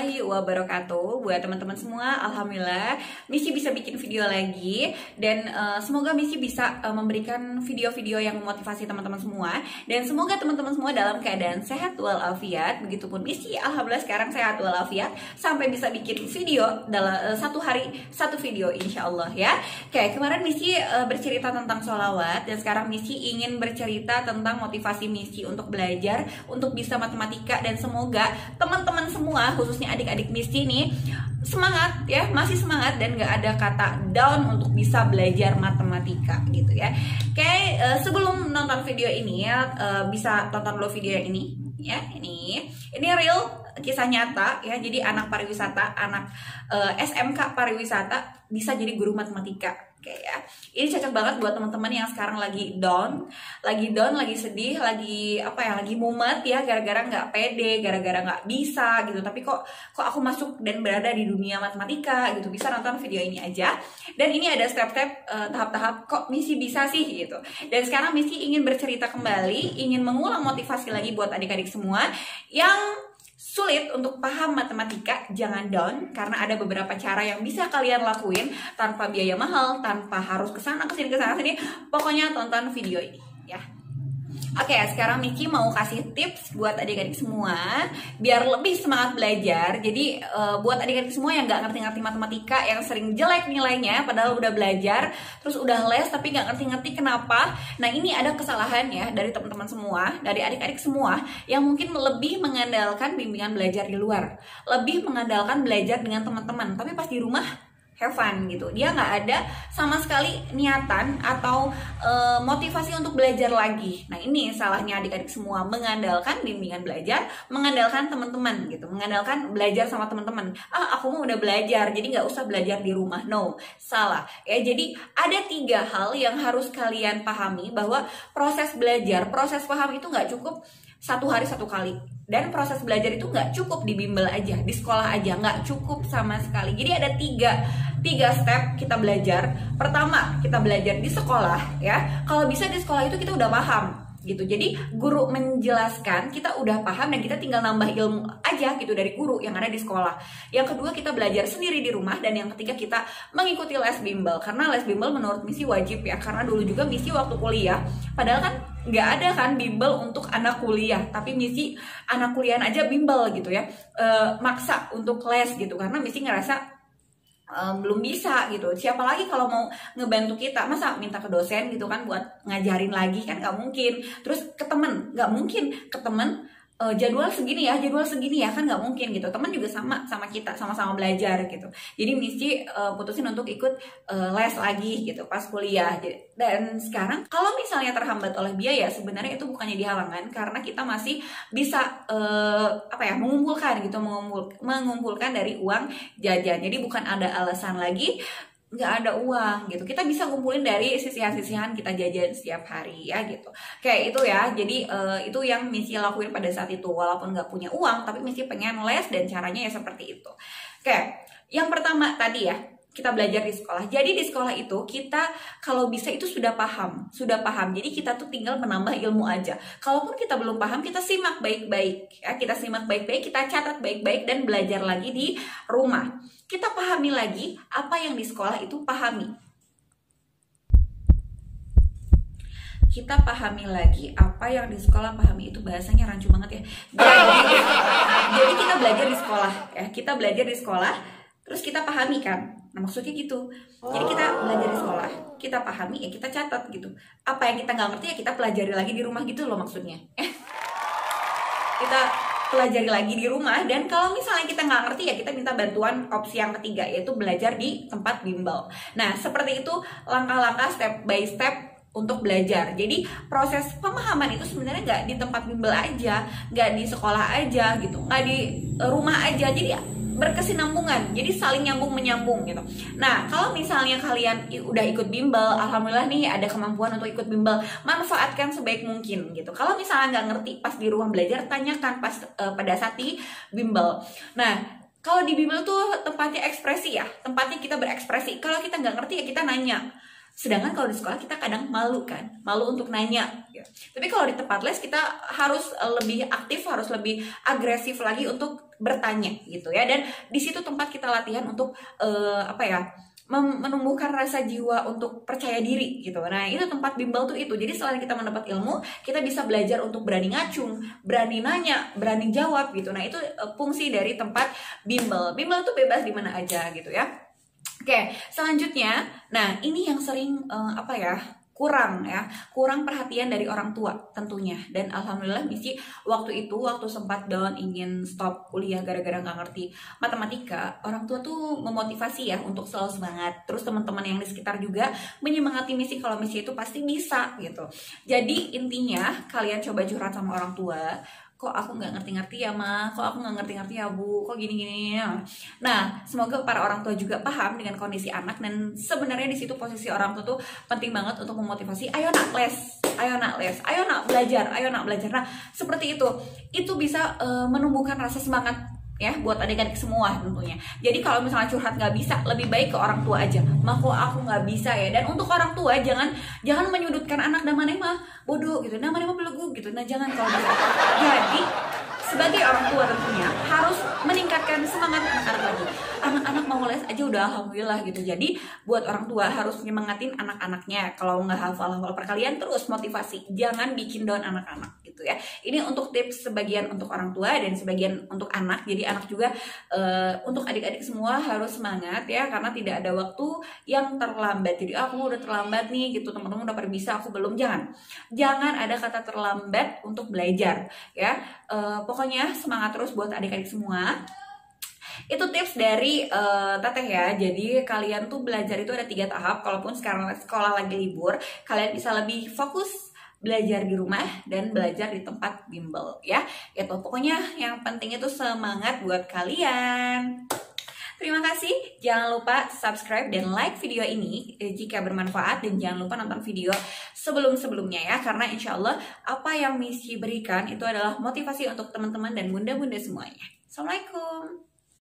warahmatullahi wabarakatuh. Buat teman-teman semua, alhamdulillah Missy bisa bikin video lagi. Dan semoga Missy bisa memberikan video-video yang memotivasi teman-teman semua. Dan semoga teman-teman semua dalam keadaan sehat walafiat. Begitupun Missy, alhamdulillah sekarang sehat walafiat, sampai bisa bikin video dalam satu hari satu video insya Allah ya. Oke, kemarin Missy bercerita tentang sholawat. Dan sekarang Missy ingin bercerita tentang motivasi Missy untuk belajar, untuk bisa matematika. Dan semoga teman-teman semua, khususnya adik-adik Missy nih, semangat ya, masih semangat dan gak ada kata down untuk bisa belajar matematika gitu ya. Oke, sebelum nonton video ini ya, bisa tonton dulu video yang ini ya. Ini real kisah nyata ya. Jadi anak pariwisata, anak SMK pariwisata bisa jadi guru matematika. Oke ya, ini cocok banget buat teman-teman yang sekarang lagi down, lagi sedih, lagi mumet ya, gara-gara nggak pede, gara-gara nggak bisa gitu. Tapi kok aku masuk dan berada di dunia matematika gitu. Bisa nonton video ini aja. Dan ini ada step-step, tahap-tahap kok Missy bisa sih gitu. Dan sekarang Missy ingin bercerita kembali, ingin mengulang motivasi lagi buat adik-adik semua yang sulit untuk paham matematika. Jangan down, karena ada beberapa cara yang bisa kalian lakuin tanpa biaya mahal, tanpa harus kesana sini. Pokoknya tonton video ini ya. Oke, sekarang Missy mau kasih tips buat adik-adik semua biar lebih semangat belajar. Jadi buat adik-adik semua yang nggak ngerti-ngerti matematika, yang sering jelek nilainya padahal udah belajar, terus udah les tapi nggak ngerti-ngerti kenapa. Nah, ini ada kesalahan ya dari teman-teman semua, dari adik-adik semua yang mungkin lebih mengandalkan bimbingan belajar di luar, lebih mengandalkan belajar dengan teman-teman, tapi pas di rumah have fun gitu. Dia nggak ada sama sekali niatan atau motivasi untuk belajar lagi. Nah, ini salahnya adik-adik semua, mengandalkan bimbingan belajar, mengandalkan teman-teman gitu, mengandalkan belajar sama teman-teman. Aku mau udah belajar, jadi nggak usah belajar di rumah. No, salah ya. Jadi ada 3 hal yang harus kalian pahami, bahwa proses belajar, proses paham itu nggak cukup 1 hari 1 kali. Dan proses belajar itu nggak cukup di bimbel aja, di sekolah aja, nggak cukup sama sekali. Jadi ada tiga step kita belajar. Pertama, kita belajar di sekolah ya. Kalau bisa di sekolah itu kita udah paham gitu. Jadi guru menjelaskan, kita udah paham dan kita tinggal nambah ilmu aja gitu dari guru yang ada di sekolah. Yang kedua, kita belajar sendiri di rumah. Dan yang ketiga, kita mengikuti les bimbel. Karena les bimbel menurut Missy wajib ya. Karena dulu juga Missy waktu kuliah, padahal kan nggak ada kan bimbel untuk anak kuliah, tapi Missy anak kuliahan aja bimbel gitu ya, maksa untuk les gitu. Karena Missy ngerasa belum bisa gitu. Siapa lagi kalau mau ngebantu kita, masa minta ke dosen gitu kan buat ngajarin lagi, kan nggak mungkin. Terus ke temen, nggak mungkin ke temen jadwal segini ya kan nggak mungkin gitu. Teman juga sama kita, sama-sama belajar gitu. Jadi Missy putusin untuk ikut les lagi gitu pas kuliah. Dan sekarang kalau misalnya terhambat oleh biaya, sebenarnya itu bukannya dihalangan, karena kita masih bisa mengumpulkan gitu, mengumpulkan dari uang jajan. Jadi bukan ada alasan lagi nggak ada uang gitu, kita bisa kumpulin dari sisihan-sisihan kita jajan setiap hari ya gitu. Kayak itu ya. Jadi itu yang Missy lakuin pada saat itu, walaupun nggak punya uang, tapi Missy pengen les dan caranya ya seperti itu. Oke, yang pertama tadi ya, kita belajar di sekolah. Jadi di sekolah itu kita kalau bisa itu sudah paham. Jadi kita tuh tinggal menambah ilmu aja. Kalaupun kita belum paham, kita simak baik-baik ya, kita catat baik-baik dan belajar lagi di rumah. Kita pahami lagi apa yang di sekolah itu pahami. Kita pahami lagi apa yang di sekolah pahami. Itu bahasanya rancu banget ya. Jadi kita belajar di sekolah ya. Kita belajar di sekolah, terus kita pahami kan. Nah, maksudnya gitu. Jadi kita belajar di sekolah, kita pahami ya, kita catat gitu. Apa yang kita nggak ngerti ya kita pelajari lagi di rumah gitu loh maksudnya. Kita pelajari lagi di rumah. Dan kalau misalnya kita nggak ngerti ya kita minta bantuan opsi yang ketiga, yaitu belajar di tempat bimbel. Nah, seperti itu langkah-langkah step by step untuk belajar. Jadi proses pemahaman itu sebenarnya nggak di tempat bimbel aja, nggak di sekolah aja gitu, nggak di rumah aja. Jadi berkesinambungan, jadi saling nyambung menyambung gitu. Nah, kalau misalnya kalian udah ikut bimbel, alhamdulillah nih ada kemampuan untuk ikut bimbel, manfaatkan sebaik mungkin gitu. Kalau misalnya nggak ngerti pas di ruang belajar, tanyakan pas pada saat di bimbel. Nah, kalau di bimbel tuh tempatnya ekspresi ya, tempatnya kita berekspresi. Kalau kita nggak ngerti ya kita nanya. Sedangkan kalau di sekolah kita kadang malu kan, malu untuk nanya gitu. Tapi kalau di tempat les kita harus lebih aktif, harus lebih agresif lagi untuk bertanya gitu ya. Dan di situ tempat kita latihan untuk menumbuhkan rasa jiwa untuk percaya diri gitu. Nah, itu tempat bimbel tuh itu. Jadi selain kita mendapat ilmu, kita bisa belajar untuk berani ngacung, berani nanya, berani jawab gitu. Nah, itu fungsi dari tempat bimbel. Bimbel tuh bebas di mana aja gitu ya. Oke, selanjutnya, nah ini yang sering kurang perhatian dari orang tua tentunya. Dan alhamdulillah Missy waktu sempat down ingin stop kuliah gara-gara nggak ngerti matematika, orang tua tuh memotivasi ya untuk selalu semangat. Terus teman-teman yang di sekitar juga menyemangati Missy kalau Missy itu pasti bisa gitu. Jadi intinya kalian coba curhat sama orang tua. Kok aku nggak ngerti-ngerti ya ma, kok aku nggak ngerti-ngerti ya bu, kok gini-gini. Nah, semoga para orang tua juga paham dengan kondisi anak. Dan sebenarnya di situ posisi orang tua tuh penting banget untuk memotivasi. Ayo nak les, ayo nak les, ayo nak belajar, ayo nak belajar. Nah, seperti itu bisa menumbuhkan rasa semangat ya buat adik-adik semua tentunya. Jadi kalau misalnya curhat nggak bisa, lebih baik ke orang tua aja. Kok aku nggak bisa ya. Dan untuk orang tua jangan menyudutkan anak, namanya mah bodoh gitu, namanya mah belegu gitu. Nah jangan kalau bisa. Jadi sebagai orang tua tentunya harus meningkatkan semangat anak-anak lagi. Anak-anak mau les aja udah alhamdulillah gitu. Jadi buat orang tua harus nyemangatin anak-anaknya. Kalau nggak hafal perkalian terus motivasi. Jangan bikin down anak-anak gitu ya. Ini untuk tips sebagian untuk orang tua dan sebagian untuk anak. Jadi anak juga untuk adik-adik semua harus semangat ya, karena tidak ada waktu yang terlambat. Jadi aku udah terlambat nih gitu, teman-teman udah pada bisa, aku belum. Jangan ada kata terlambat untuk belajar ya. Pokoknya semangat terus buat adik-adik semua. Itu tips dari Teteh ya. Jadi kalian tuh belajar itu ada 3 tahap. Kalaupun sekarang sekolah lagi libur, kalian bisa lebih fokus belajar di rumah dan belajar di tempat bimbel ya. Itu pokoknya yang penting itu semangat buat kalian. Terima kasih, jangan lupa subscribe dan like video ini jika bermanfaat, dan jangan lupa nonton video sebelum-sebelumnya ya, karena insya Allah apa yang Missy berikan itu adalah motivasi untuk teman-teman dan bunda-bunda semuanya. Assalamualaikum.